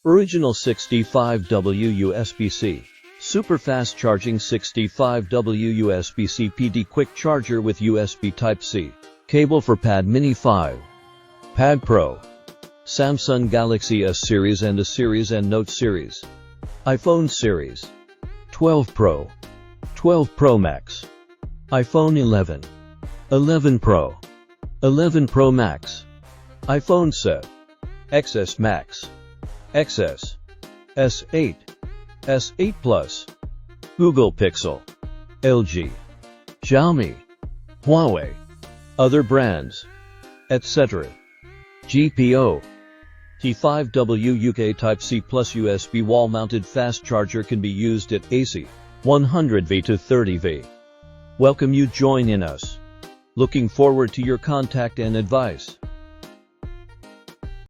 Original 65W USB-C. Super fast charging 65W USB-C PD quick charger with USB Type-C. Cable for Pad Mini 5. Pad Pro. Samsung Galaxy S series and A series and Note series. iPhone series. 12 Pro. 12 Pro Max. iPhone 11. 11 Pro. 11 Pro Max. iPhone SE. XS Max. XS. S8. S8 Plus. Google Pixel. LG. Xiaomi. Huawei. Other brands. Etc. GPO. T5W UK Type-C plus USB wall-mounted fast charger can be used at AC 100V to 30V. Welcome you join in us. Looking forward to your contact and advice.